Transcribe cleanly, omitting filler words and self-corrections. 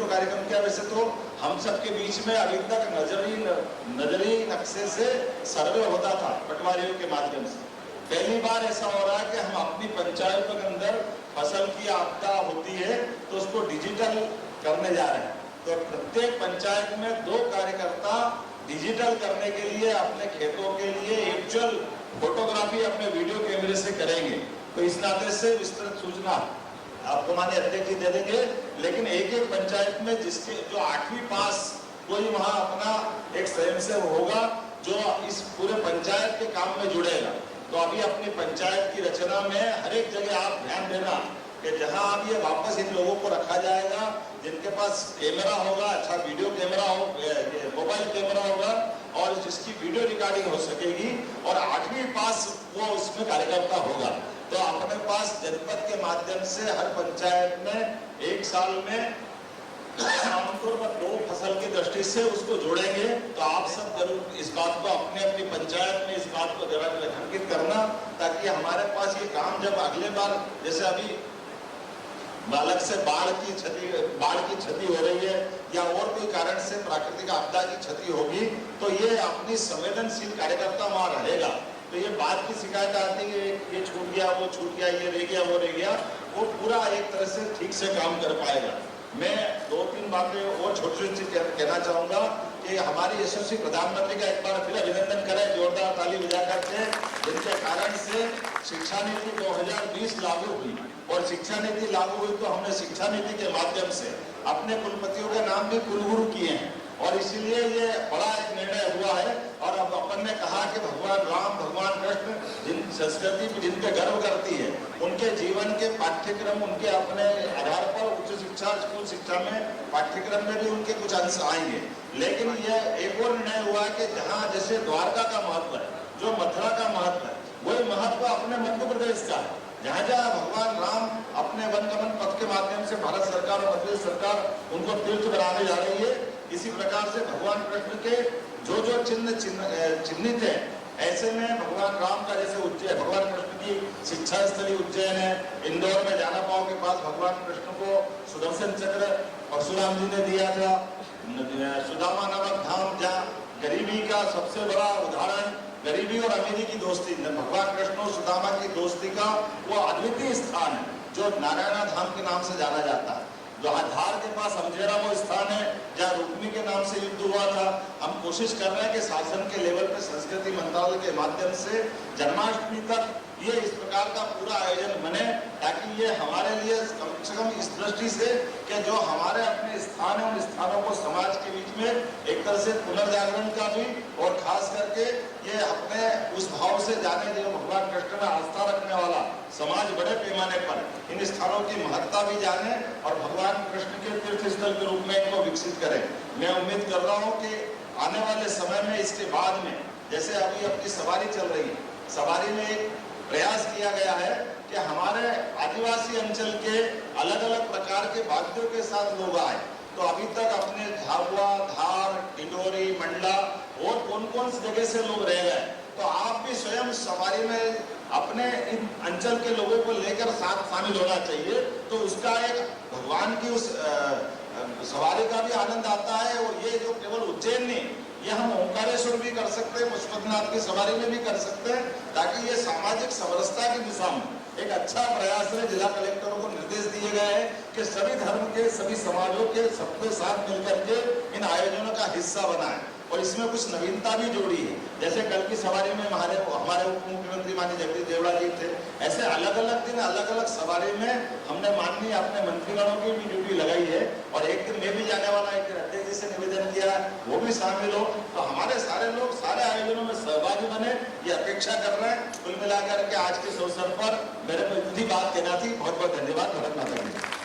कार्यक्रम किया। वैसे तो हम सबके बीच में अभी तक नजरी नक्शे से सर्वे होता था पटवारियों के माध्यम से। पहली बार ऐसा हो रहा है कि हम अपनी पंचायतों के अंदर फसल की आपदा होती है तो उसको डिजिटल करने जा रहे हैं। तो प्रत्येक पंचायत में 2 कार्यकर्ता डिजिटल करने के लिए अपने खेतों के लिए एक्चुअल फोटोग्राफी अपने वीडियो कैमरे से करेंगे। तो इस नाते से विस्तृत सूचना आपको माननीय अध्यक्ष जी दे देंगे। लेकिन एक पंचायत में जिसके जो 8वीं पास कोई वहां अपना एक स्वयंसेवक होगा जो इस पूरे पंचायत के काम में जुड़ेगा। तो अभी अपनी पंचायत की रचना में हर एक जगह आप ध्यान देना कि जहां अब ये वापस इन लोगों को रखा जाएगा जिनके पास कैमरा होगा, अच्छा वीडियो कैमरा हो, मोबाइल कैमरा होगा और जिसकी वीडियो रिकॉर्डिंग हो सकेगी और 8वीं पास वो उसमें कार्यकर्ता होगा। तो अपने पास जनपद के माध्यम से हर पंचायत में 1 साल में आमतौर पर 2 फसल की दृष्टि से उसको जोड़ेंगे। तो आप सब जरूर इस बात को अपनी पंचायत में इस बात को जरा रेखांकित करना ताकि हमारे पास ये काम जब अगले बार जैसे अभी बालक से बाढ़ की क्षति हो रही है या और कोई कारण से प्राकृतिक आपदा की क्षति होगी तो ये अपनी संवेदनशील कार्यकर्ता वहां रहेगा। तो ये बात की शिकायत आती है ये छूट गया, वो छूट गया, ये रह गया, वो रह गया, वो पूरा एक तरह से ठीक से काम कर पाएगा। मैं 2-3 बातें और छोटी कहना चाहूंगा कि हमारी यशस्वी प्रधानमंत्री का एक बार फिर अभिनंदन करें, जोरदार ताली बजा करके, जिनके कारण से शिक्षा नीति 2020 लागू हुई और शिक्षा नीति लागू हुई तो हमने शिक्षा नीति के माध्यम से अपने कुलपतियों के नाम भी कुलगुरु किए हैं और इसीलिए ये बड़ा एक निर्णय हुआ है। और अब अपन ने कहा कि भगवान राम, भगवान कृष्ण जिन संस्कृति जिन पे गर्व करती है उनके जीवन के पाठ्यक्रम उनके अपने आधार पर उच्च शिक्षा, स्कूल शिक्षा में पाठ्यक्रम में भी उनके कुछ अंश आएंगे। लेकिन यह एक और निर्णय हुआ कि जहाँ जैसे द्वारका का महत्व है, जो मथुरा का महत्व है, वही महत्व अपने मध्य प्रदेश का है। जहाँ जहाँ भगवान राम अपने वनगमन पथ के माध्यम से भारत सरकार और मध्य सरकार उनको तीर्थ बनाने जा रही है, इसी प्रकार से भगवान कृष्ण के जो जो चिन्हित है, ऐसे में भगवान राम का जैसे उज्जैन, भगवान कृष्ण की शिक्षा स्थली उज्जैन है, इंदौर में जाना पाओ के पास भगवान कृष्ण को सुदर्शन चक्र परशुराम जी ने दिया था। सुदामा नामक धाम जहाँ गरीबी का सबसे बड़ा उदाहरण, गरीबी और अमीरी की दोस्ती, भगवान कृष्ण और सुदामा की दोस्ती का वो अद्वितीय स्थान है जो नारायणा धाम के नाम से जाना जाता है। जो धार के पास अमजेरा वो स्थान है जहाँ रुक्मी के नाम से युद्ध हुआ था। हम कोशिश कर रहे हैं कि शासन के लेवल पे संस्कृति मंत्रालय के माध्यम से जन्माष्टमी तक ये इस प्रकार का पूरा आयोजन बने ताकि ये हमारे लिए कम से कम इस दृष्टि से कि जो हमारे अपने स्थान है उन स्थानों को समाज के बीच में एक तरह से पुनर्जागरण का भी और खास करके ये अपने उस भाव से जाने जो भगवान कृष्ण में आस्था रखने वाला समाज बड़े पैमाने पर इन स्थानों की महत्ता भी जाने और भगवान कृष्ण के तीर्थ स्थल के रूप में इनको विकसित करें। मैं उम्मीद कर रहा हूँ कि आने वाले समय में इसके बाद में जैसे अभी अपनी सवारी चल रही है, सवारी में एक प्रयास किया गया है कि हमारे आदिवासी अंचल के अलग अलग प्रकार के वाद्यों के साथ लोग आए। तो अभी तक अपने झाबुआ, धार, टिंडोरी, मंडला और कौन-कौन सी जगह से लोग रह गए, तो आप भी स्वयं सवारी में अपने इन अंचल के लोगों को लेकर साथ शामिल होना चाहिए। तो उसका एक भगवान की उस सवारी का भी आनंद आता है। और ये जो केवल उज्जैन नहीं, ये हम ओंकारेश्वर भी कर सकते हैं, पशुपतिनाथ की सवारी में भी कर सकते हैं, ताकि ये सामाजिक समरसता की दिशा में एक अच्छा प्रयास है। जिला कलेक्टरों को निर्देश दिए गए हैं कि सभी धर्म के, सभी समाजों के सबके साथ मिलकर के इन आयोजनों का हिस्सा बनाएं और इसमें कुछ नवीनता भी जोड़ी है। जैसे कल की सवारी में हमारे उप मुख्यमंत्री माननीय जगदीश देवड़ा जी थे, ऐसे अलग अलग दिन अलग अलग सवारी में हमने माननीय अपने मंत्रीगणों की भी ड्यूटी लगाई है। और एक दिन मैं भी जाने वाला, एक दिन अध्यक्ष जी से निवेदन किया वो भी शामिल हो, तो हमारे सारे लोग सारे आयोजनों में सहभागी बने, ये अपेक्षा कर रहे हैं। कुल मिलाकर के आज के इस अवसर पर मेरे को इतनी बात कहना थी। बहुत बहुत धन्यवाद। भारत माता की जय।